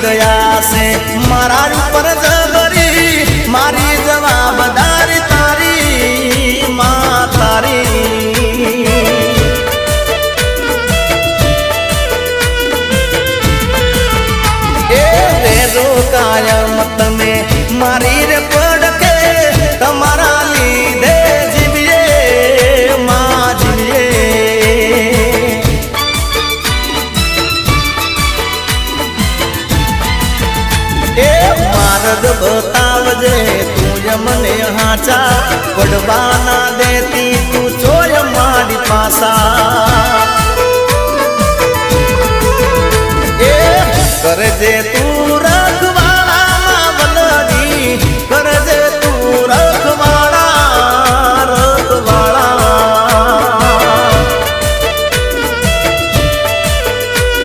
दया से मारा ऊपर जबरी मारी जवाबदारी तारी मां तारी रो कायम तमे मारी रे पड़के तमारा लीधे जीविए मां जीविए ए मार्ग बतावजे तू यमने हाचा पड़वाना देती तू चोय मारी पासा करजे तू